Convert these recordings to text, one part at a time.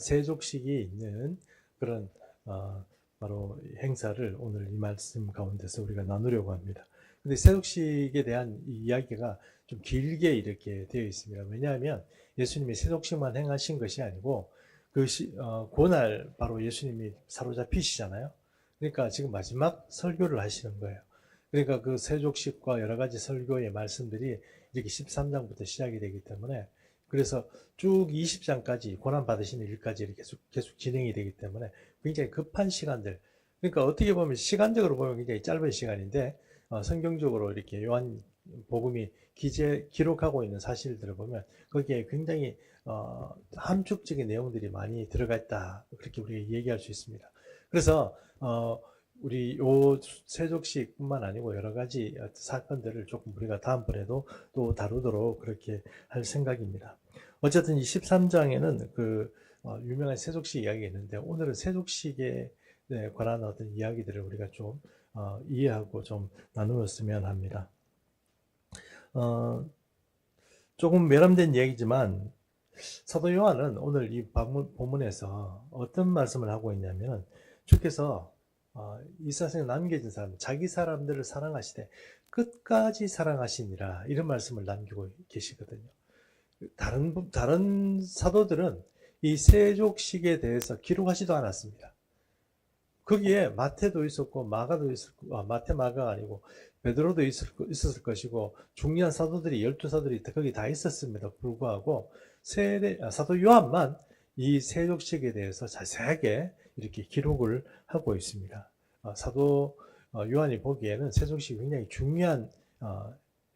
세족식이 있는 그런 바로 행사를 오늘 이 말씀 가운데서 우리가 나누려고 합니다. 근데 세족식에 대한 이야기가 좀 길게 이렇게 되어 있습니다. 왜냐하면 예수님이 세족식만 행하신 것이 아니고 그날 바로 예수님이 사로잡히시잖아요. 그러니까 지금 마지막 설교를 하시는 거예요. 그러니까 그 세족식과 여러 가지 설교의 말씀들이 이렇게 13장부터 시작이 되기 때문에, 그래서 쭉 20장까지 고난 받으시는 일까지 이렇게 계속 진행이 되기 때문에 굉장히 급한 시간들. 그러니까 어떻게 보면 시간적으로 보면 굉장히 짧은 시간인데 성경적으로 이렇게 요한 복음이 기록하고 있는 사실들을 보면 거기에 굉장히 함축적인 내용들이 많이 들어가 있다, 그렇게 우리가 얘기할 수 있습니다. 그래서 우리 요 세족식뿐만 아니고 여러 가지 사건들을 조금 우리가 다음번에도 또 다루도록 그렇게 할 생각입니다. 어쨌든 이 13장에는 그 유명한 세족식 이야기가 있는데, 오늘은 세족식에 관한 어떤 이야기들을 우리가 좀 이해하고 좀 나누었으면 합니다. 조금 매람된 이야기지만 사도 요한은 오늘 이 본문에서 어떤 말씀을 하고 있냐면, 주께서 이 세상에 남겨진 사람, 자기 사람들을 사랑하시되 끝까지 사랑하시니라, 이런 말씀을 남기고 계시거든요. 다른 사도들은 이 세족식에 대해서 기록하지도 않았습니다. 거기에 마태도 있었고 마가도 있었고, 마태 마가가 아니고 베드로도 있었을 것이고, 중요한 사도들이 12사도들이 거기 다 있었음에도 불구하고 사도 요한만 이 세족식에 대해서 자세하게 이렇게 기록을 하고 있습니다. 사도 요한이 보기에는 세족식이 굉장히 중요한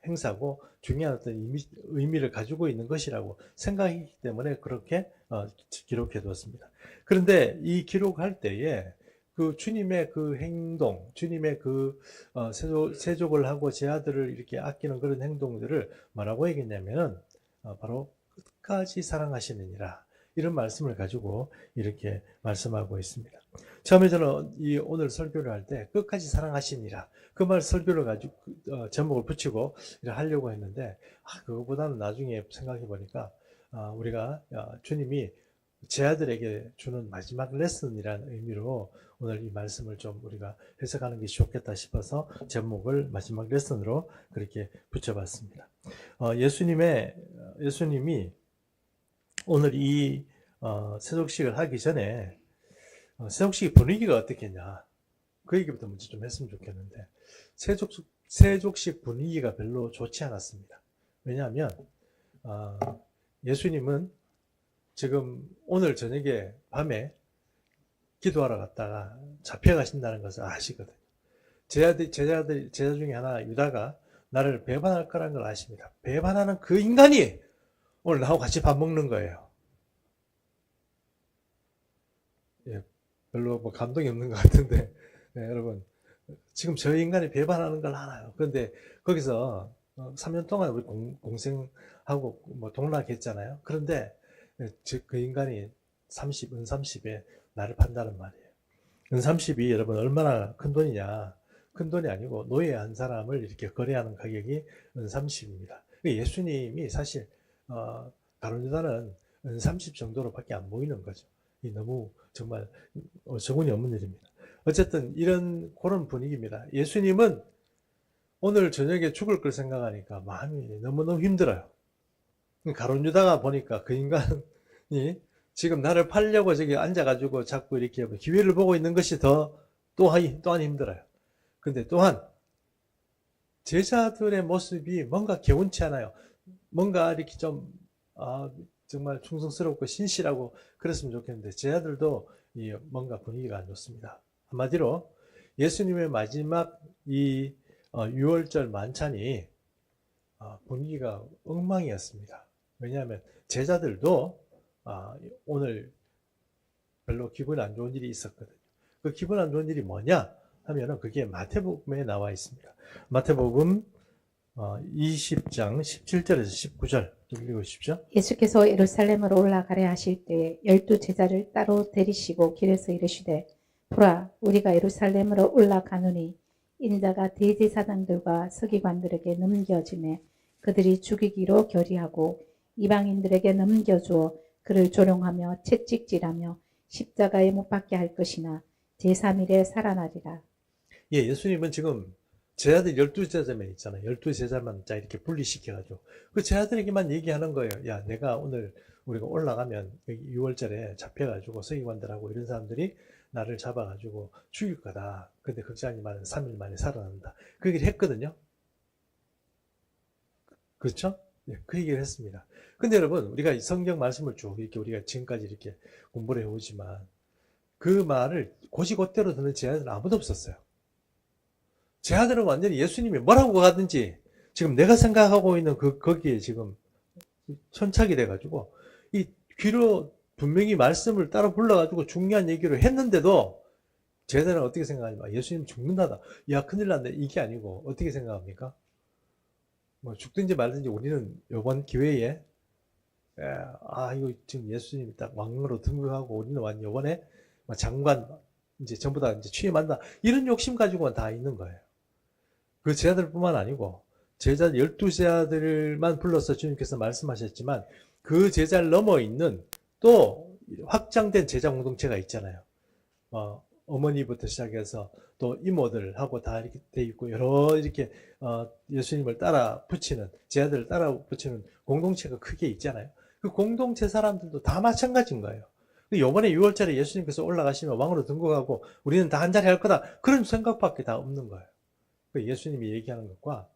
행사고 중요한 어떤 의미를 가지고 있는 것이라고 생각했기 때문에 그렇게 기록해 두었습니다. 그런데 이 기록할 때에 그 주님의 그 행동, 주님의 그 세족을 하고 제 아들을 이렇게 아끼는 그런 행동들을 뭐라고 얘기했냐면은 바로 끝까지 사랑하시느니라, 이런 말씀을 가지고 이렇게 말씀하고 있습니다. 처음에 저는 오늘 설교를 할 때 끝까지 사랑하시니라, 그 말 설교를 가지고 제목을 붙이고 하려고 했는데, 그거보다는 나중에 생각해 보니까 우리가 주님이 제 아들에게 주는 마지막 레슨이라는 의미로 오늘 이 말씀을 좀 우리가 해석하는 게 좋겠다 싶어서 제목을 마지막 레슨으로 그렇게 붙여봤습니다. 예수님이 오늘 이 세족식을 하기 전에 세족식 분위기가 어떻겠냐, 그 얘기부터 먼저 좀 했으면 좋겠는데, 세족식 분위기가 별로 좋지 않았습니다. 왜냐하면 예수님은 지금 오늘 저녁에 밤에 기도하러 갔다가 잡혀가신다는 것을 아시거든요. 제자 중에 하나 유다가 나를 배반할 거라는 걸 아십니다. 배반하는 그 인간이 오늘 나하고 같이 밥 먹는 거예요. 예, 별로 뭐 감동이 없는 것 같은데, 여러분, 지금 저 인간이 배반하는 걸 알아요. 그런데 거기서 3년 동안 우리 공생하고 뭐 동락했잖아요. 그런데 그 인간이 은 30에 나를 판다는 말이에요. 은 30이 여러분 얼마나 큰 돈이냐. 큰 돈이 아니고 노예 한 사람을 이렇게 거래하는 가격이 은 30입니다. 예수님이 사실 가룟 유다는 은 30 정도로밖에 안 보이는 거죠. 너무 정말 어처구니 없는 일입니다. 어쨌든 그런 분위기입니다. 예수님은 오늘 저녁에 죽을 걸 생각하니까 마음이 너무너무 힘들어요. 가룟 유다가 보니까 그 인간이 지금 나를 팔려고 저기 앉아가지고 자꾸 이렇게 기회를 보고 있는 것이 또한 힘들어요. 근데 또한 제자들의 모습이 뭔가 개운치 않아요. 뭔가 이렇게 좀 정말 충성스럽고 신실하고 그랬으면 좋겠는데, 제자들도 뭔가 분위기가 안 좋습니다. 한마디로 예수님의 마지막 이 6월절 만찬이 분위기가 엉망이었습니다. 왜냐하면 제자들도 오늘 별로 기분 안 좋은 일이 있었거든요. 그 기분 안 좋은 일이 뭐냐 하면은 그게 마태복음에 나와 있습니다. 마태복음 20장 17절에서 19절 좀 읽으십시오. 예수께서 예루살렘으로 올라가려 하실 때에 12 제자를 따로 데리시고 길에서 이르시되, 보라, 우리가 예루살렘으로 올라가노니 인자가 대제사장들과 서기관들에게 넘겨지매 그들이 죽이기로 결의하고 이방인들에게 넘겨주어 그를 조롱하며 채찍질하며 십자가에 못 박게 할 것이나 제3일에 살아나리라. 예, 예수님은 지금 제자들 12제자만 있잖아요. 12제자만 자 이렇게 분리시켜가지고 그 제자들에게만 얘기하는 거예요. 야, 내가 오늘 우리가 올라가면 여기 6월절에 잡혀가지고 서기관들하고 이런 사람들이 나를 잡아가지고 죽일 거다. 근데 걱정하지 마. 3일 만에 살아난다. 그 얘기를 했거든요. 그렇죠? 예, 그 얘기를 했습니다. 근데 여러분, 우리가 이 성경 말씀을 쭉 이렇게 우리가 지금까지 이렇게 공부를 해오지만 그 말을 곧이곧대로 듣는 제자들은 아무도 없었어요. 제자들은 완전히 예수님이 뭐라고 가든지 지금 내가 생각하고 있는 거기에 지금 천착이 돼가지고 이 귀로 분명히 말씀을 따라 불러가지고 중요한 얘기를 했는데도 제자들은 어떻게 생각하냐면 예수님 죽는다다. 야, 큰일 났네. 이게 아니고 어떻게 생각합니까? 뭐 죽든지 말든지 우리는 이번 기회에 이거 지금 예수님이 딱 왕으로 등극하고 우리는 완전 이번에 장관 이제 전부 다 이제 취임한다. 이런 욕심 가지고는 다 있는 거예요. 그 제자들뿐만 아니고 제자 12제자들만 불러서 주님께서 말씀하셨지만 그 제자를 넘어 있는 또 확장된 제자 공동체가 있잖아요. 어머니부터 시작해서 또 이모들하고 다 이렇게 돼 있고 여러 이렇게 예수님을 따라 붙이는 제자들을 따라 붙이는 공동체가 크게 있잖아요. 그 공동체 사람들도 다 마찬가지인 거예요. 이번에 6월달에 예수님께서 올라가시면 왕으로 등극하고 우리는 다 한자리 할 거다. 그런 생각밖에 다 없는 거예요. 예수님이 얘기하는 것과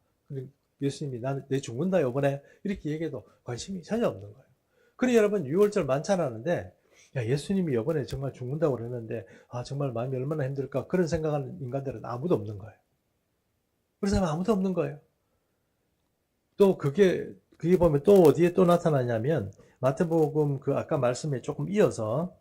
예수님이 나는 내 죽는다 이번에 이렇게 얘기해도 관심이 전혀 없는 거예요. 그러니 여러분 6월절 만찬하는데 야, 예수님이 이번에 정말 죽는다고 그러는데 정말 마음이 얼마나 힘들까 그런 생각하는 인간들은 아무도 없는 거예요. 그런 사람 아무도 없는 거예요. 또 그게 보면 또 어디에 또 나타나냐면 마태복음 그 아까 말씀에 조금 이어서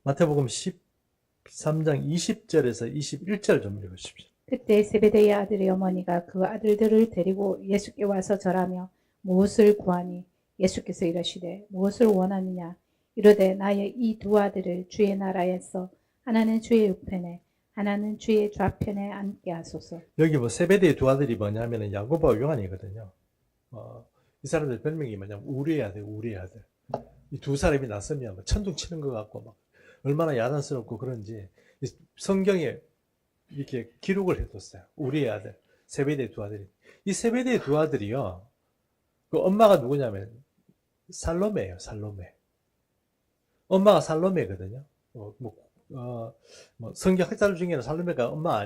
마태복음 13장 20절에서 21절 좀 읽으십시오. 그때 세베대의 아들의 어머니가 그 아들들을 데리고 예수께 와서 절하며 무엇을 구하니 예수께서 이러시되 무엇을 원하느냐 이르되 나의 이 두 아들을 주의 나라에서 하나는 주의 우편에 하나는 주의 좌편에 앉게 하소서. 여기 뭐 세베대의 두 아들이 뭐냐면은 야고보와 요한이거든요. 이 사람들 별명이 뭐냐면 우리의 아들, 우리의 아들. 이 두 사람이 났으면 뭐 천둥 치는 것 같고 막 얼마나 야단스럽고 그런지 성경에 이렇게 기록을 해뒀어요. 우리의 아들, 세베대의 두 아들이. 이 세베대의 두 아들이요. 그 엄마가 누구냐면 살로메예요, 살로메. 엄마가 살로메거든요. 성경 학자들 중에는 살로메가 엄마가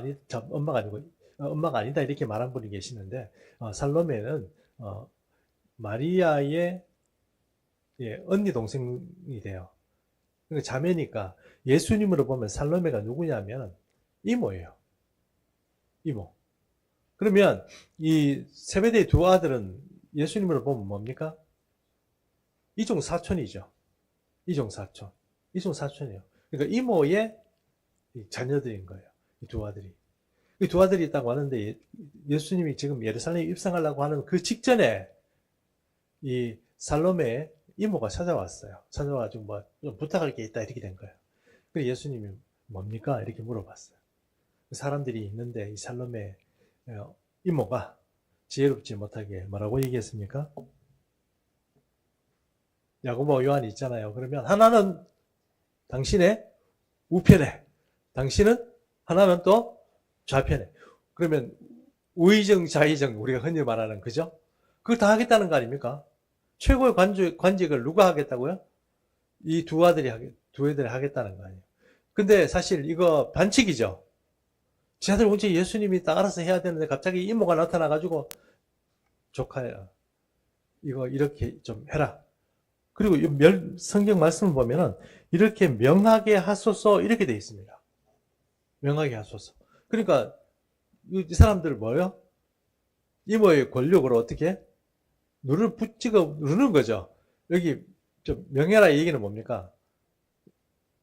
아니고 엄마가 아니다 이렇게 말한 분이 계시는데 살로메는 마리아의 언니 동생이 돼요. 그러니까 자매니까 예수님으로 보면 살로메가 누구냐면 이모예요. 이모. 그러면 이 세베대의 두 아들은 예수님으로 보면 뭡니까? 이종 사촌이죠. 이종 사촌. 이종 사촌이에요. 그러니까 이모의 자녀들인 거예요. 이 두 아들이. 이 두 아들이 있다고 하는데 예수님이 지금 예루살렘에 입성하려고 하는 그 직전에 이 살로메의 이모가 찾아왔어요. 찾아와가지고 뭐 좀 부탁할 게 있다 이렇게 된 거예요. 그래서 예수님이 뭡니까? 이렇게 물어봤어요. 사람들이 있는데 이 살로메 이모가 지혜롭지 못하게 뭐라고 얘기했습니까? 야고보 요한이 있잖아요. 그러면 하나는 당신의 우편에, 당신은 하나는 또 좌편에. 그러면 우의정, 좌의정 우리가 흔히 말하는 그죠? 그걸 다 하겠다는 거 아닙니까? 최고의 관직을 누가 하겠다고요? 이 두 아들이 하겠다는 거 아니에요. 근데 사실 이거 반칙이죠. 쟤들 언제 예수님이 딱 알아서 해야 되는데 갑자기 이모가 나타나가지고 조카야 이거 이렇게 좀 해라. 그리고 성경 말씀을 보면은 이렇게 명하게 하소서 이렇게 돼 있습니다. 명하게 하소서. 그러니까 이 사람들 뭐예요? 이모의 권력으로 어떻게 누를 붙이고 누르는 거죠. 여기 좀 명해라 얘기는 뭡니까?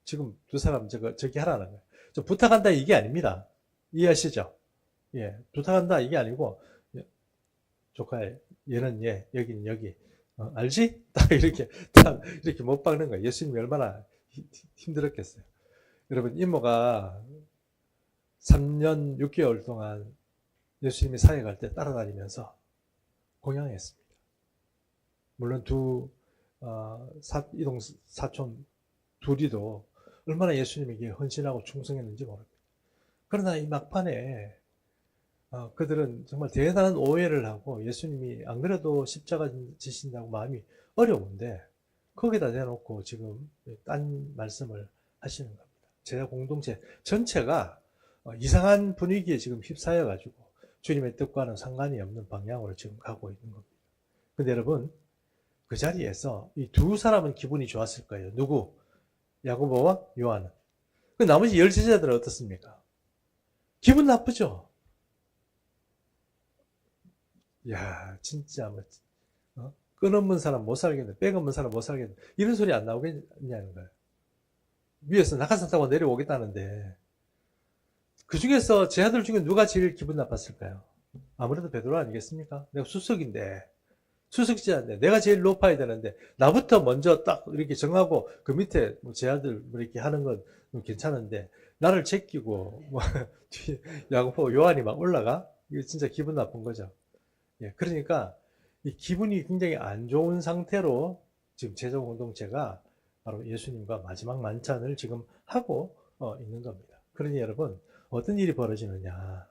지금 두 사람 저기 하라는 거예요. 저 부탁한다 이게 아닙니다. 이해하시죠? 예, 부탁한다 이게 아니고 조카야 얘는 얘 여기는 여기 알지? 딱 이렇게 못 박는 거예요. 예수님이 얼마나 힘들었겠어요. 여러분 이모가 3년 6개월 동안 예수님이 사역할 때 따라다니면서 공양했습니다. 물론 두 이동 사촌 둘이도 얼마나 예수님에게 헌신하고 충성했는지 모릅니다. 그러나 이 막판에 그들은 정말 대단한 오해를 하고 예수님이 안 그래도 십자가 지신다고 마음이 어려운데 거기다 대놓고 지금 딴 말씀을 하시는 겁니다. 제자 공동체 전체가 이상한 분위기에 지금 휩싸여 가지고 주님의 뜻과는 상관이 없는 방향으로 지금 가고 있는 겁니다. 근데 여러분 그 자리에서 이 두 사람은 기분이 좋았을 거예요. 누구? 야고보와 요한은. 그 나머지 10제자들은 어떻습니까? 기분 나쁘죠? 야, 진짜 뭐 끈 없는 사람 못 살겠네. 백 없는 사람 못 살겠네. 이런 소리 안 나오겠냐는 거예요. 위에서 낙하산 타고 내려오겠다는데 그 중에서 제 아들 중에 누가 제일 기분 나빴을까요? 아무래도 베드로 아니겠습니까? 내가 수석지자인데 내가 제일 높아야 되는데 나부터 먼저 딱 이렇게 정하고 그 밑에 제 아들 뭐 이렇게 하는 건 괜찮은데 나를 제끼고 뭐 야고보 요한이 막 올라가? 이거 진짜 기분 나쁜 거죠. 예, 그러니까 이 기분이 굉장히 안 좋은 상태로 지금 제자 공동체가 바로 예수님과 마지막 만찬을 지금 하고 있는 겁니다. 그러니 여러분 어떤 일이 벌어지느냐?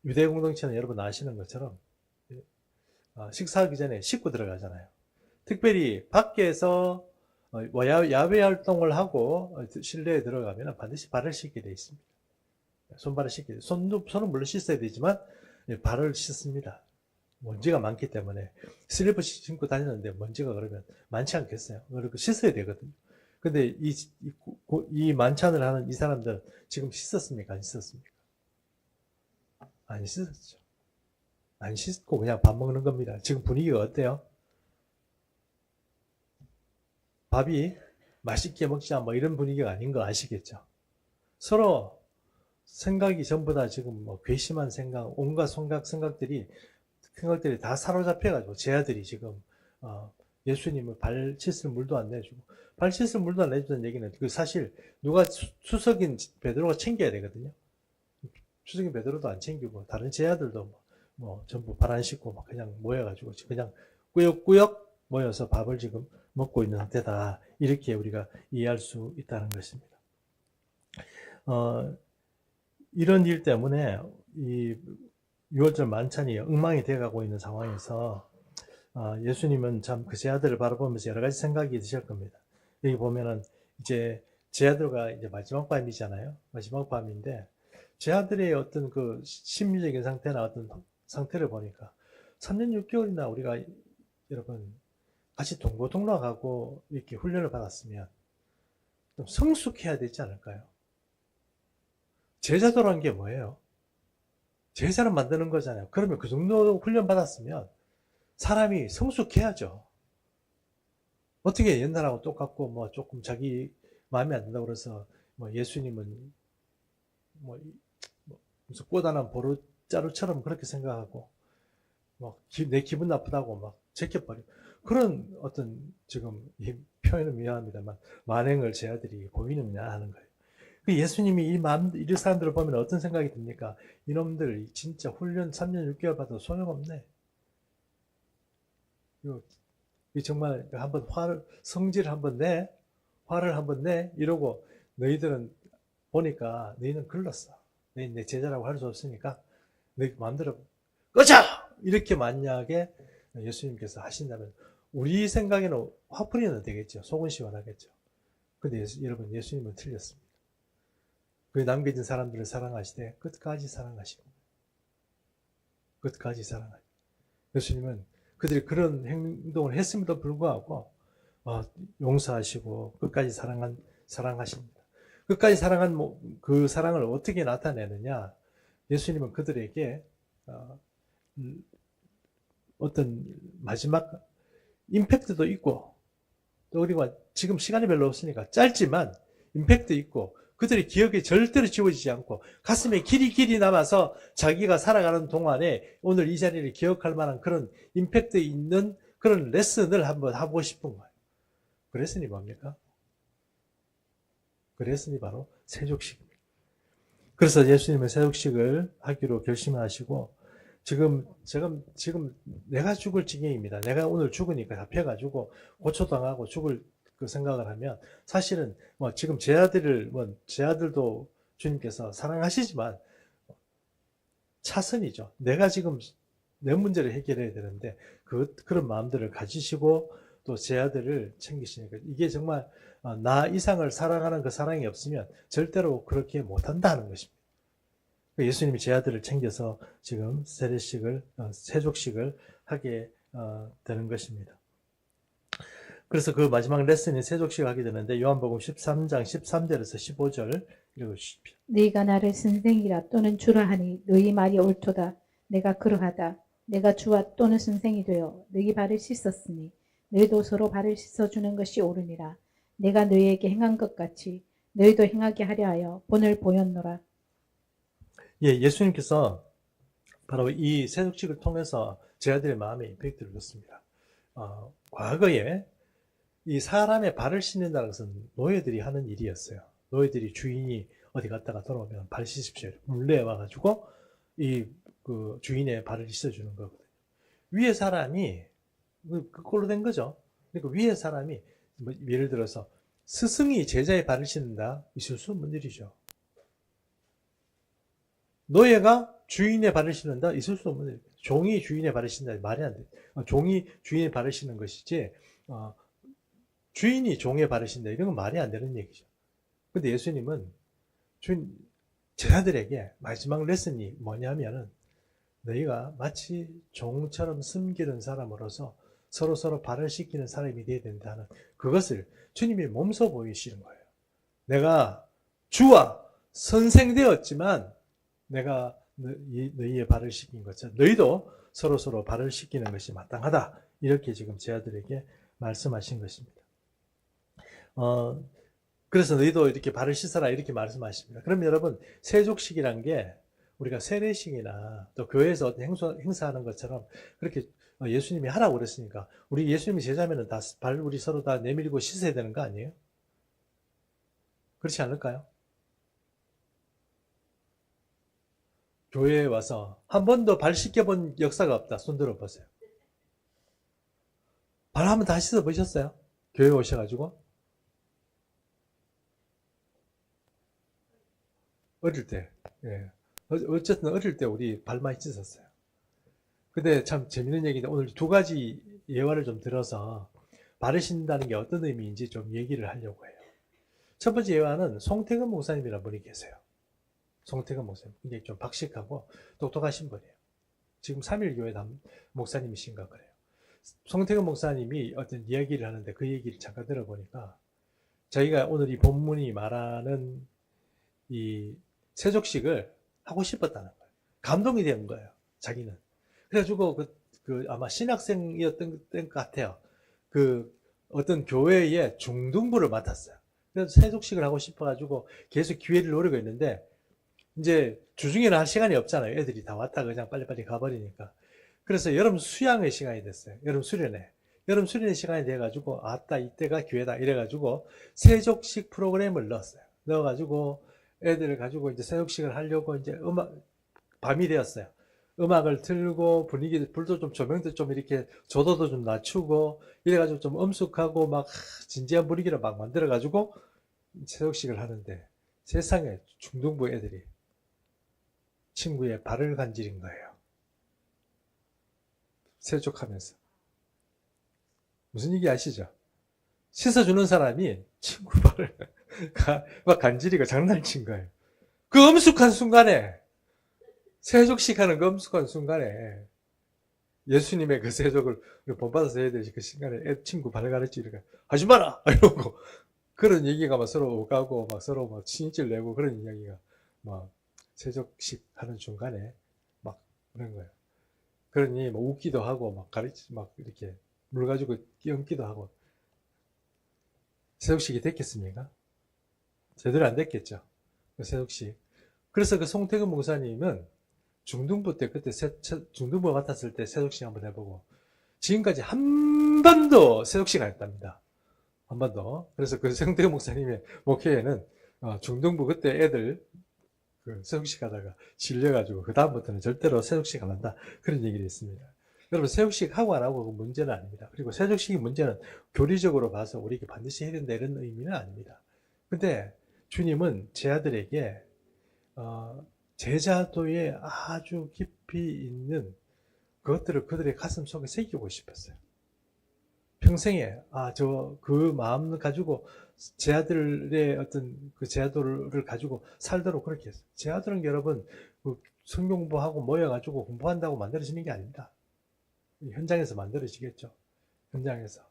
유대 공동체는 여러분 아시는 것처럼 식사하기 전에 씻고 들어가잖아요. 특별히 밖에서 야외 활동을 하고 실내에 들어가면 반드시 발을 씻게 되어 있습니다. 손발을 씻게 손은 물론 씻어야 되지만 발을 씻습니다. 먼지가 많기 때문에 슬리퍼 신고 다니는데 먼지가 그러면 많지 않겠어요. 그리고 씻어야 되거든요. 근데 이 만찬을 하는 이 사람들 지금 씻었습니까? 안 씻었습니까? 안 씻었죠. 안 씻고 그냥 밥 먹는 겁니다. 지금 분위기가 어때요? 밥이 맛있게 먹자 뭐 이런 분위기가 아닌 거 아시겠죠? 서로 생각이 전부 다 지금 뭐 괘씸한 생각, 온갖 생각들이 다 사로잡혀가지고 제 아들이 지금 예수님을 발 씻을 물도 안 내주고 발 씻을 물도 안 내주는 얘기는 그 사실 누가 수석인 베드로가 챙겨야 되거든요. 수석인 베드로도 안 챙기고 다른 제 아들도 뭐 전부 발 안 씻고 막 그냥 모여가지고 그냥 꾸역꾸역 모여서 밥을 지금 먹고 있는 상태다. 이렇게 우리가 이해할 수 있다는 것입니다. 이런 일 때문에 이 6월절 만찬이 엉망이 되어가고 있는 상황에서 예수님은 참 그 제 아들을 바라보면서 여러 가지 생각이 드실 겁니다. 여기 보면은 이제 제 아들과 이제 마지막 밤이잖아요. 마지막 밤인데 제 아들의 어떤 그 심리적인 상태나 어떤 상태를 보니까 3년 6개월이나 우리가 여러분 같이 동고동락하고 이렇게 훈련을 받았으면 좀 성숙해야 되지 않을까요? 제자도라는 게 뭐예요? 제자를 만드는 거잖아요. 그러면 그 정도 훈련 받았으면 사람이 성숙해야죠. 어떻게 옛날하고 똑같고 뭐 조금 자기 마음에 안 든다고 그래서 뭐 예수님은 뭐 무슨 꼬다난 보루자루처럼 그렇게 생각하고 내 기분 나쁘다고 막 제껴버리고 그런 어떤 지금 이 표현은 미안합니다만 만행을 제 아들이 보이느냐 하는 거예요. 예수님이 이 사람들을 보면 어떤 생각이 듭니까? 이놈들 진짜 훈련 3년 6개월 받아도 소용없네. 정말 한번 성질 한번 내, 화를 한번 내 이러고 너희들은 보니까 너희는 글렀어. 너희 내 제자라고 할 수 없으니까 너희 마음대로 꺼져! 이렇게 만약에 예수님께서 하신다면 우리 생각에는 화풀이는 되겠죠. 속은 시원하겠죠. 근데 여러분 예수님은 틀렸습니다. 그 남겨진 사람들을 사랑하시되 끝까지 사랑하시고 끝까지 사랑하시고 예수님은 그들이 그런 행동을 했음에도 불구하고 용서하시고 끝까지 사랑하십니다. 끝까지 사랑한 그 사랑을 어떻게 나타내느냐? 예수님은 그들에게 어떤 마지막 임팩트도 있고 또 그리고 지금 시간이 별로 없으니까 짧지만 임팩트 있고 그들의 기억에 절대로 지워지지 않고 가슴에 길이 남아서 자기가 살아가는 동안에 오늘 이 자리를 기억할 만한 그런 임팩트 있는 그런 레슨을 한번 하고 싶은 거예요. 그 레슨이 뭡니까? 그 레슨이 바로 세족식입니다. 그래서 예수님은 세족식을 하기로 결심하시고 지금 내가 죽을 지경입니다. 내가 오늘 죽으니까 잡혀가지고 고초당하고 죽을 그 생각을 하면 사실은 뭐 지금 제 아들도 주님께서 사랑하시지만 차선이죠. 내가 지금 내 문제를 해결해야 되는데 그런 마음들을 가지시고 또 제 아들을 챙기시니까 이게 정말 나 이상을 사랑하는 그 사랑이 없으면 절대로 그렇게 못한다는 것입니다. 예수님이 제 아들을 챙겨서 지금 세족식을 하게 되는 것입니다. 그래서 그 마지막 레슨이 세족식을 하게 되는데 요한복음 13장 13절에서 15절 읽어주십시오. 네가 나를 선생이라 또는 주라 하니 너희 말이 옳도다. 내가 그러하다. 내가 주와 또는 선생이 되어 너희 발을 씻었으니 너희도 서로 발을 씻어주는 것이 옳으니라. 내가 너희에게 행한 것 같이 너희도 행하게 하려 하여 본을 보였노라. 예, 예수님께서 바로 이 세족식을 통해서 제 아들의 마음에 임팩트를 줬습니다. 과거에 이 사람의 발을 씻는다는 것은 노예들이 하는 일이었어요. 노예들이 주인이 어디 갔다가 돌아오면 발 씻으십시오. 물레에 와가지고 그 주인의 발을 씻어주는 거거든요. 위에 사람이 그걸로 된 거죠. 그러니까 위에 사람이 뭐 예를 들어서 스승이 제자의 발을 씻는다, 있을 수 없는 일이죠. 노예가 주인의 발을 씻는다, 있을 수 없는 일. 종이 주인의 발을 씻는다, 말이 안 돼. 종이 주인의 발을 씻는 것이지 주인이 종의 발을 씻는다, 이런 건 말이 안 되는 얘기죠. 근데 예수님은 제자들에게 마지막 레슨이 뭐냐면은 너희가 마치 종처럼 섬기는 사람으로서 서로 발을 씻기는 사람이 되어야 된다는 그것을 주님이 몸소 보이시는 거예요. 내가 주와 선생 되었지만 내가 너희의 발을 씻긴 것처럼 너희도 서로 발을 씻기는 것이 마땅하다. 이렇게 지금 제 아들에게 말씀하신 것입니다. 그래서 너희도 이렇게 발을 씻어라 이렇게 말씀하십니다. 그럼 여러분 세족식이란 게 우리가 세례식이나 또 교회에서 행사하는 것처럼 그렇게 예수님이 하라고 그랬으니까 우리 예수님이 제자면은 우리 서로 다 내밀고 씻어야 되는 거 아니에요? 그렇지 않을까요? 교회에 와서 한 번도 발 씻겨본 역사가 없다. 손 들어보세요. 발 한번 다 씻어보셨어요? 교회 오셔가지고? 어릴 때. 예. 어쨌든 어릴 때 우리 발 많이 씻었어요. 근데 참 재밌는 얘기인데 오늘 두 가지 예화를 좀 들어서 발을 씻는다는 게 어떤 의미인지 좀 얘기를 하려고 해요. 첫 번째 예화는 송태근 목사님이라는 분이 계세요. 송태근 목사님. 굉장히 좀 박식하고 똑똑하신 분이에요. 지금 3일교회 목사님이신가 그래요. 송태근 목사님이 어떤 이야기를 하는데 그 얘기를 잠깐 들어보니까 저희가 오늘 이 본문이 말하는 이 세족식을 하고 싶었다는 거예요. 감동이 된 거예요. 자기는. 그래가지고 아마 신학생이었던 것 같아요. 어떤 교회의 중등부를 맡았어요. 그래서 세족식을 하고 싶어가지고 계속 기회를 노리고 있는데 이제 주중에는 할 시간이 없잖아요. 애들이 다 왔다가 그냥 빨리빨리 가버리니까. 그래서 여름 수양의 시간이 됐어요. 여름 수련의 시간이 돼가지고 아따 이때가 기회다 이래가지고 세족식 프로그램을 넣었어요. 넣어가지고 애들을 가지고 이제 세족식을 하려고 이제 밤이 되었어요. 음악을 틀고 불도 좀 조명도 좀 이렇게 조도도 좀 낮추고 이래가지고 좀 엄숙하고 막 진지한 분위기를 막 만들어가지고 세족식을 하는데 세상에 중등부 애들이 친구의 발을 간지린 거예요. 세족하면서. 무슨 얘기 아시죠? 씻어주는 사람이 친구 발을 막 간지리고 장난친 거예요. 그 엄숙한 순간에 세족식 하는 그 엄숙한 순간에 예수님의 그 세족을 본받아서 해야 되지 그 순간에 친구 발을 가르치니까 하지 마라! 이러고 그런 얘기가 막 서로 오가고 막 서로 막 친질 내고 그런 이야기가 막 세족식 하는 중간에 막 그런 거예요. 그러니 뭐 웃기도 하고 막 막 이렇게 물 가지고 끼얹기도 하고 세족식이 됐겠습니까? 제대로 안 됐겠죠. 그 세족식. 그래서 그 송태근 목사님은 중등부 때 그때 중등부 맡았을 때 세족식 한번 해보고 지금까지 한 번도 세족식 안 했답니다. 한 번도. 그래서 그 송태근 목사님의 목회에는 중등부 그때 애들 그 세속식 하다가 질려가지고 그 다음부터는 절대로 세속식 안 한다 그런 얘기를 했습니다. 여러분 세속식 하고 안 하고 그 문제는 아닙니다. 그리고 세속식의 문제는 교리적으로 봐서 우리에게 반드시 해야 된다 이런 의미는 아닙니다. 근데 주님은 제 아들에게 제자도에 아주 깊이 있는 그것들을 그들의 가슴 속에 새기고 싶었어요. 평생에 그 마음 가지고 제 아들의 어떤 그 제자도를 가지고 살도록 그렇게 했어요. 제자도는 여러분 그 성경 공부하고 모여가지고 공부한다고 만들어지는 게 아닙니다. 현장에서 만들어지겠죠. 현장에서.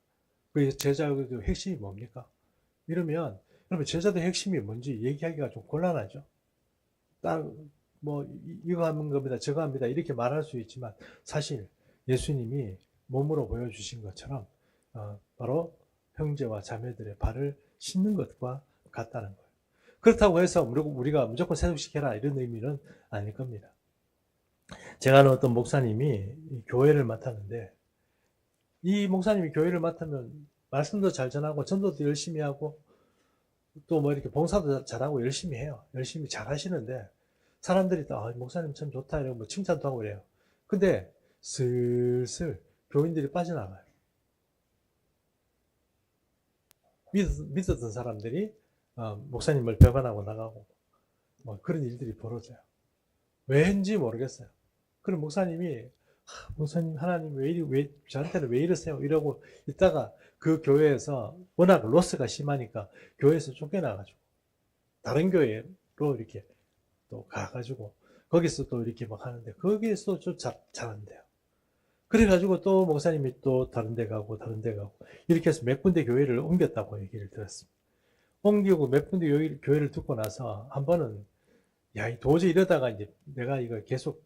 그 제자도의 핵심이 뭡니까? 이러면 여러분 제자도의 핵심이 뭔지 얘기하기가 좀 곤란하죠. 이거 하는 겁니다, 저거 합니다 이렇게 말할 수 있지만 사실 예수님이 몸으로 보여주신 것처럼 바로 형제와 자매들의 발을 씻는 것과 같다는 거예요. 그렇다고 해서 우리가 무조건 세속시켜라 이런 의미는 아닐 겁니다. 제가 아는 어떤 목사님이 교회를 맡았는데 이 목사님이 교회를 맡으면 말씀도 잘 전하고 전도도 열심히 하고 또 뭐 이렇게 봉사도 잘하고 열심히 해요. 열심히 잘 하시는데 사람들이 또 목사님 참 좋다 이러고 뭐 칭찬도 하고 그래요. 근데 슬슬 교인들이 빠져나가요. 믿었던 사람들이 목사님을 배반하고 나가고 뭐 그런 일들이 벌어져요. 왜인지 모르겠어요. 그럼 목사님이 목사님 하나님 왜 저한테는 왜 이러세요? 이러고 있다가 그 교회에서 워낙 로스가 심하니까 교회에서 쫓겨나가지고 다른 교회로 이렇게 또 가가지고 거기서 또 이렇게 막 하는데 거기에서 좀 잘한대요. 그래가지고 또 목사님이 또 다른 데 가고 이렇게 해서 몇 군데 교회를 옮겼다고 얘기를 들었습니다. 옮기고 몇 군데 교회를 듣고 나서 한 번은 도저히 이러다가 이제 내가 이거 계속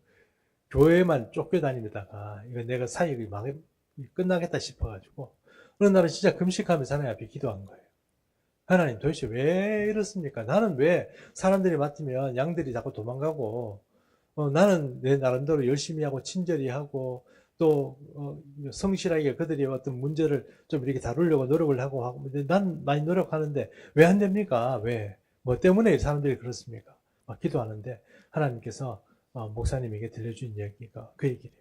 교회만 쫓겨다니다가 이거 내가 사역이 끝나겠다 싶어가지고 어느 날은 진짜 금식하면서 하나님 앞에 기도한 거예요. 하나님 도대체 왜 이렇습니까? 나는 왜 사람들이 맡으면 양들이 자꾸 도망가고 나는 내 나름대로 열심히 하고 친절히 하고 또 성실하게 그들의 어떤 문제를 좀 이렇게 다루려고 노력을 하고 근데 난 많이 노력하는데 왜 안 됩니까? 왜? 뭐 때문에 사람들이 그렇습니까? 막 기도하는데 하나님께서 목사님에게 들려준 이야기가 그 얘기래요.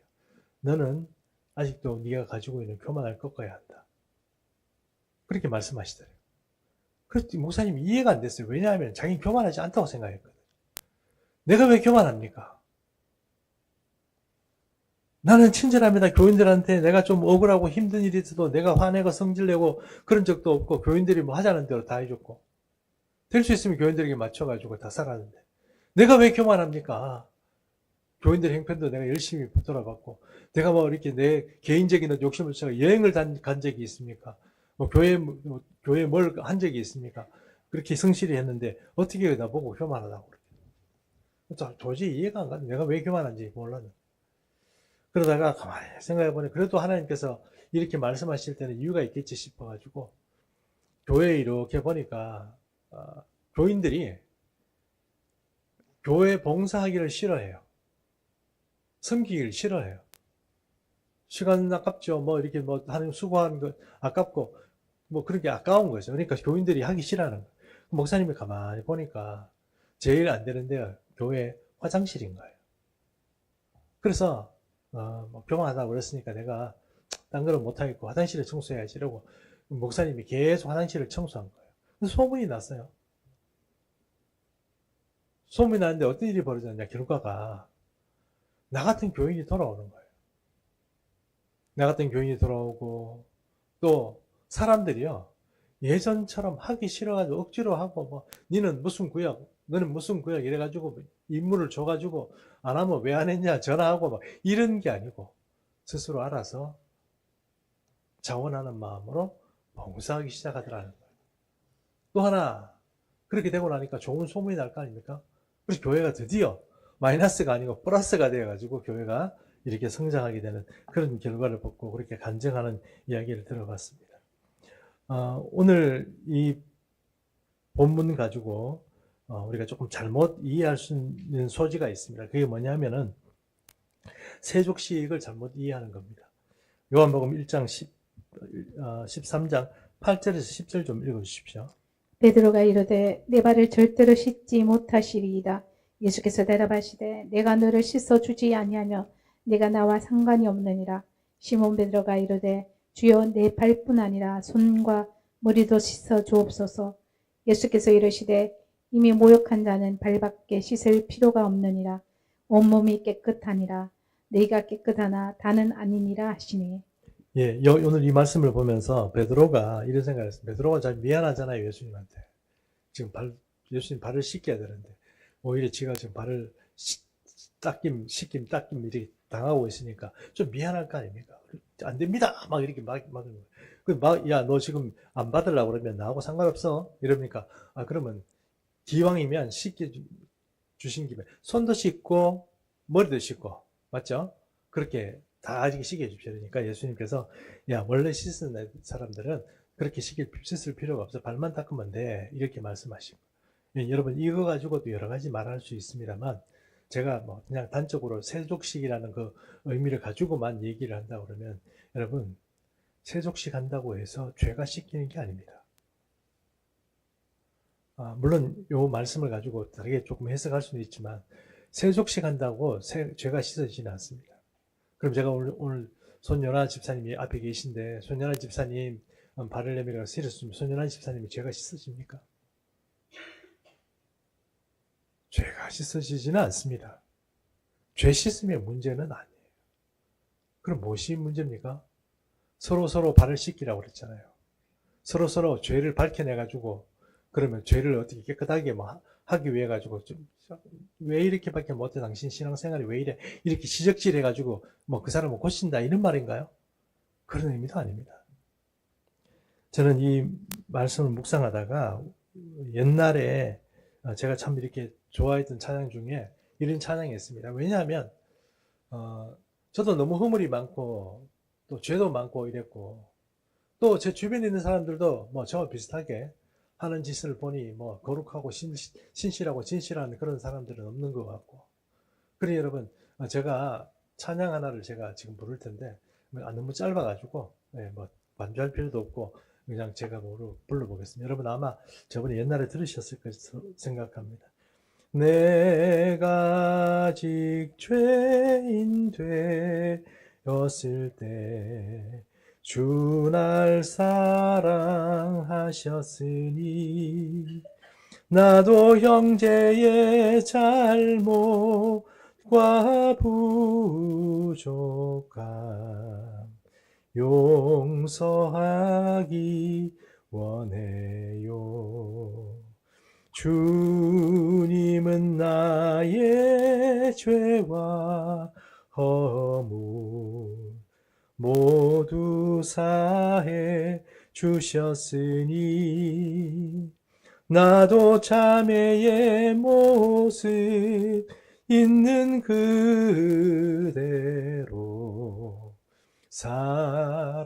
너는 아직도 네가 가지고 있는 교만을 꺾어야 한다. 그렇게 말씀하시더래요. 그래서 목사님이 이해가 안 됐어요. 왜냐하면 자기는 교만하지 않다고 생각했거든요. 내가 왜 교만합니까? 나는 친절합니다. 교인들한테 내가 좀 억울하고 힘든 일이 있어도 내가 화내고 성질내고 그런 적도 없고 교인들이 뭐 하자는 대로 다 해줬고 될 수 있으면 교인들에게 맞춰가지고 다 살았는데 내가 왜 교만합니까? 교인들 형편도 내가 열심히 돌아봤고 내가 뭐 이렇게 내 개인적인 욕심을 채워 여행을 간 적이 있습니까? 뭐 교회에 뭘 한 적이 있습니까? 그렇게 성실히 했는데 어떻게 나보고 교만하다고 그렇게 도저히 이해가 안 가네. 내가 왜 교만한지 몰랐네. 그러다가 가만히 생각해보니 그래도 하나님께서 이렇게 말씀하실 때는 이유가 있겠지 싶어가지고 교회에 이렇게 보니까 교인들이 교회 봉사하기를 싫어해요. 섬기기를 싫어해요. 시간 아깝죠. 뭐 이렇게 뭐 하는 수고하는 거 아깝고 뭐 그런 게 아까운 거죠. 그러니까 교인들이 하기 싫어하는 거예요. 목사님이 가만히 보니까 제일 안 되는 데가 교회 화장실인 거예요. 그래서 뭐 교만하다고 그랬으니까 내가 딴 거는 못하겠고 화장실을 청소해야지 이러고 목사님이 계속 화장실을 청소한 거예요. 그래서 소문이 났어요. 소문이 났는데 어떤 일이 벌어졌냐. 결과가 나 같은 교인이 돌아오는 거예요. 나 같은 교인이 돌아오고 또 사람들이요 예전처럼 하기 싫어가지고 억지로 하고 뭐 너는 무슨 구역 이래가지고 임무를 줘가지고 안 하면 왜 안 했냐 전화하고 막 이런 게 아니고 스스로 알아서 자원하는 마음으로 봉사하기 시작하더라는 거예요. 또 하나 그렇게 되고 나니까 좋은 소문이 날 거 아닙니까? 그래서 교회가 드디어 마이너스가 아니고 플러스가 되어가지고 교회가 이렇게 성장하게 되는 그런 결과를 보고 그렇게 간증하는 이야기를 들어봤습니다. 오늘 이 본문 가지고 우리가 조금 잘못 이해할 수 있는 소지가 있습니다. 그게 뭐냐면은 세족식을 잘못 이해하는 겁니다. 요한복음 1장 13장 8절에서 10절 좀 읽어주십시오. 베드로가 이르되 내 발을 절대로 씻지 못하시리이다. 예수께서 대답하시되 내가 너를 씻어 주지 아니하며 내가 나와 상관이 없느니라. 시몬 베드로가 이르되 주여 내 발뿐 아니라 손과 머리도 씻어 주옵소서. 예수께서 이르시되 이미 모욕한 자는 발밖에 씻을 필요가 없느니라. 온몸이 깨끗하니라. 너희가 깨끗하나 다는 아니니라 하시니. 예, 오늘 이 말씀을 보면서 베드로가 이런 생각을 했어요. 베드로가 잘 미안하잖아요, 예수님한테. 지금 예수님 발을 씻겨야 되는데, 오히려 지가 지금 발을 씻김, 이렇게 당하고 있으니까 좀 미안할 거 아닙니까? 안 됩니다! 막 이렇게 야, 너 지금 안 받으려고 그러면 나하고 상관없어? 이러니까, 그러면 기왕이면 주신 김에 손도 씻고, 머리도 씻고, 맞죠? 그렇게 다 아직 씻겨주셔야 되니까 예수님께서, 야, 원래 씻은 사람들은 그렇게 씻을 필요가 없어. 발만 닦으면 돼. 이렇게 말씀하시고. 예, 여러분, 이거 가지고도 여러 가지 말할 수 있습니다만, 제가 뭐 그냥 단적으로 세족식이라는 그 의미를 가지고만 얘기를 한다 그러면, 여러분, 세족식 한다고 해서 죄가 씻기는 게 아닙니다. 물론 요 말씀을 가지고 다르게 조금 해석할 수는 있지만, 세족식 한다고 죄가 씻어지지는 않습니다. 그럼 제가 오늘 손연아 집사님이 앞에 계신데, 손연아 집사님 발을 내밀어 세렸으면 손연아 집사님이 죄가 씻어집니까? 죄가 씻어지지는 않습니다. 죄 씻음의 문제는 아니에요. 그럼 무엇이 문제입니까? 서로 발을 씻기라고 그랬잖아요. 서로 죄를 밝혀내가지고, 그러면 죄를 어떻게 깨끗하게 뭐 하기 위해 가지고 왜 이렇게밖에 못해 당신 신앙생활이 왜 이래 이렇게 지적질 해가지고 뭐 그 사람을 고친다 이런 말인가요? 그런 의미도 아닙니다. 저는 이 말씀을 묵상하다가 옛날에 제가 참 이렇게 좋아했던 찬양 중에 이런 찬양이 있습니다. 왜냐하면 저도 너무 허물이 많고 또 죄도 많고 이랬고 또 제 주변에 있는 사람들도 뭐 저와 비슷하게 하는 짓을 보니 뭐 거룩하고 신실하고 진실한 그런 사람들은 없는 것 같고. 그래 여러분, 제가 찬양 하나를 제가 지금 부를 텐데 너무 짧아가지고 뭐 반주할 필요도 없고 그냥 제가 불러보겠습니다. 여러분 아마 저번에 옛날에 들으셨을 것으로 생각합니다. 내가 아직 죄인 되었을 때 주 날 사랑하셨으니 나도 형제의 잘못과 부족함 용서하기 원해요. 주님은 나의 죄와 허물 모두 사해 주셨으니 나도 자매의 모습 있는 그대로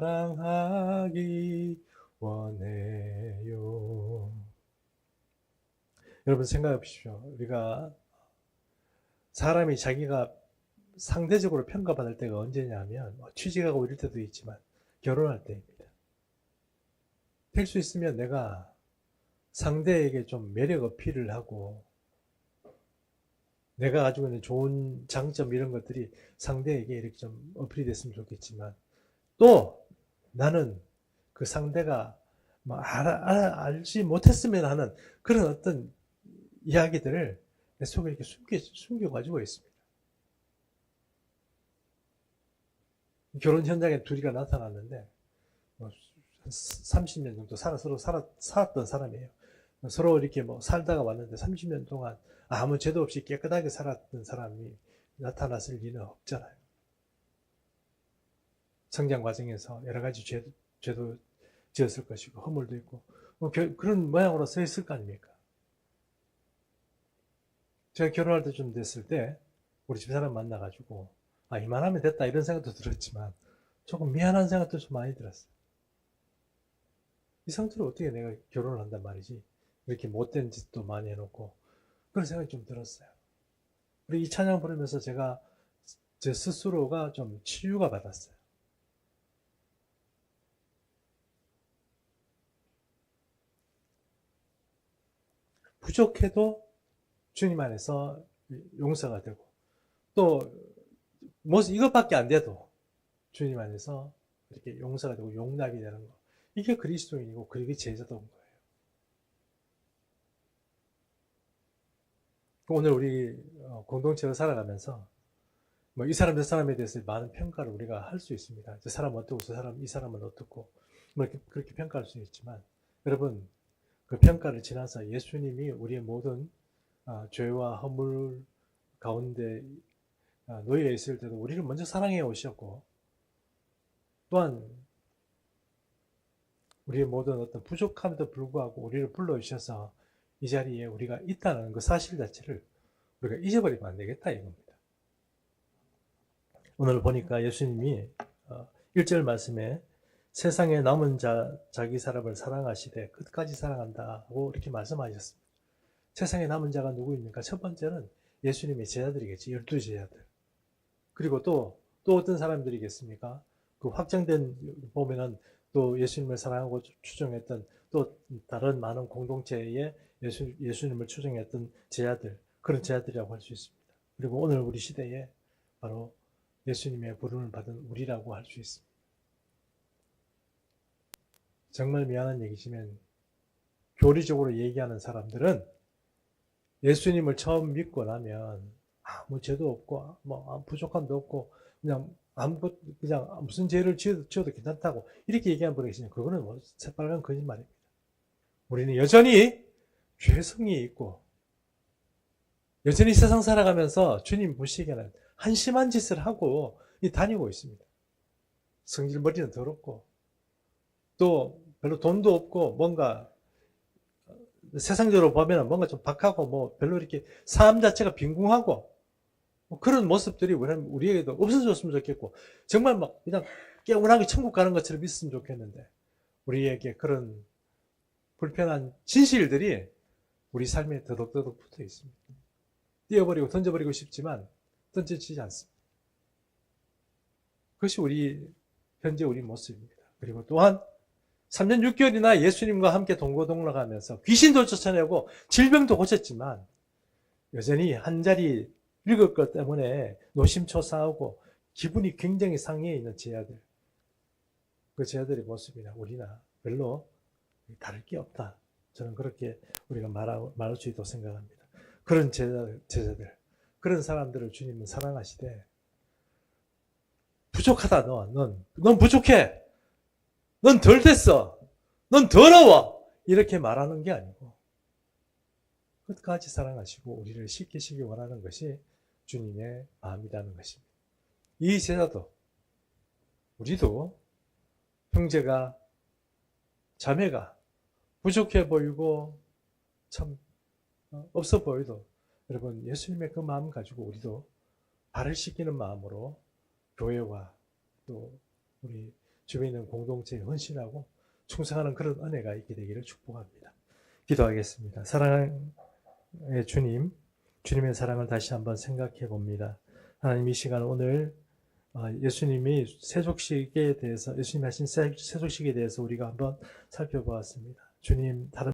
사랑하기 원해요. 여러분 생각해 보십시오. 우리가 사람이 자기가 상대적으로 평가받을 때가 언제냐면 취직하고 이럴 때도 있지만 결혼할 때입니다. 될 수 있으면 내가 상대에게 좀 매력 어필을 하고 내가 가지고 있는 좋은 장점 이런 것들이 상대에게 이렇게 좀 어필이 됐으면 좋겠지만 또 나는 그 상대가 뭐 알지 못했으면 하는 그런 어떤 이야기들을 내 속에 이렇게 숨겨가지고 있습니다. 결혼 현장에 둘이가 나타났는데 30년 정도 서로 살았던 사람이에요. 서로 이렇게 뭐 살다가 왔는데 30년 동안 아무 죄도 없이 깨끗하게 살았던 사람이 나타났을 리는 없잖아요. 성장 과정에서 여러 가지 죄도 지었을 것이고 허물도 있고 그런 모양으로 서 있을 거 아닙니까? 제가 결혼할 때 좀 됐을 때 우리 집사람 만나가지고 이만하면 됐다 이런 생각도 들었지만 조금 미안한 생각도 좀 많이 들었어요. 이 상태로 어떻게 내가 결혼을 한단 말이지? 이렇게 못된 짓도 많이 해놓고 그런 생각이 좀 들었어요. 그리고 이 찬양 부르면서 제가 제 스스로가 좀 치유가 받았어요. 부족해도 주님 안에서 용서가 되고 또 이것밖에 안 돼도 주님 안에서 이렇게 용서가 되고 용납이 되는 거. 이게 그리스도인이고 그게 제자도인 거예요. 오늘 우리 공동체로 살아가면서 뭐 이 사람 저 사람에 대해서 많은 평가를 우리가 할 수 있습니다. 저 사람 어떻고 저 사람 이 사람은 어떻고 뭐 그렇게 평가할 수 있지만 여러분 그 평가를 지나서 예수님이 우리의 모든 죄와 허물 가운데 놓여 있을 때도 우리를 먼저 사랑해 오셨고 또한 우리의 모든 어떤 부족함에도 불구하고 우리를 불러주셔서 이 자리에 우리가 있다는 그 사실 자체를 우리가 잊어버리면 안 되겠다 이겁니다. 오늘 보니까 예수님이 1절 말씀에 세상에 남은 자기 사람을 사랑하시되 끝까지 사랑한다고 이렇게 말씀하셨습니다. 세상에 남은 자가 누구입니까? 첫 번째는 예수님의 제자들이겠지. 12제자들. 그리고 또 어떤 사람들이겠습니까? 그 확장된 보면은 또 예수님을 사랑하고 추종했던 또 다른 많은 공동체에 예수님을 추종했던 제자들, 그런 제자들이라고 할 수 있습니다. 그리고 오늘 우리 시대에 바로 예수님의 부름을 받은 우리라고 할 수 있습니다. 정말 미안한 얘기지만 교리적으로 얘기하는 사람들은 예수님을 처음 믿고 나면 아무 죄도 없고 뭐 부족함도 없고 그냥 무슨 죄를 지어도 괜찮다고 이렇게 얘기하는 분이 계시냐. 그거는 뭐 새빨간 거짓말입니다. 우리는 여전히 죄성이 있고 여전히 세상 살아가면서 주님 보시기에는 한심한 짓을 하고 다니고 있습니다. 성질머리는 더럽고 또 별로 돈도 없고 뭔가 세상적으로 보면 뭔가 좀 박하고 뭐 별로 이렇게 삶 자체가 빈궁하고 뭐 그런 모습들이 우리에게도 없어졌으면 좋겠고 정말 막 그냥 깨운하게 천국 가는 것처럼 있었으면 좋겠는데 우리에게 그런 불편한 진실들이 우리 삶에 더덕더덕 붙어 있습니다. 띄어버리고 던져버리고 싶지만 던져지지 않습니다. 그것이 현재 우리 모습입니다. 그리고 또한 3년 6개월이나 예수님과 함께 동고동락하면서 귀신도 쫓아내고 질병도 고쳤지만 여전히 한 자리 읽을 것 때문에 노심초사하고 기분이 굉장히 상해에 있는 제자들. 그 제자들의 모습이나 우리나 별로 다를 게 없다. 저는 그렇게 우리가 말할 수 있다고 생각합니다. 그런 제자들, 그런 사람들을 주님은 사랑하시되 부족하다 넌 부족해. 넌 덜 됐어. 넌 더러워. 이렇게 말하는 게 아니고 끝까지 사랑하시고 우리를 지키시기 원하는 것이 주님의 마음이라는 것입니다. 이 제자도 우리도 형제가 자매가 부족해 보이고 참 없어 보여도 여러분 예수님의 그 마음 가지고 우리도 발을 씻기는 마음으로 교회와 또 우리 주변에 있는 공동체에 헌신하고 충성하는 그런 은혜가 있게 되기를 축복합니다. 기도하겠습니다. 사랑의 주님, 주님의 사랑을 다시 한번 생각해 봅니다. 하나님 이 시간 오늘 예수님이 세족식에 대해서 예수님이 하신 세족식에 대해서 우리가 한번 살펴보았습니다. 주님 다른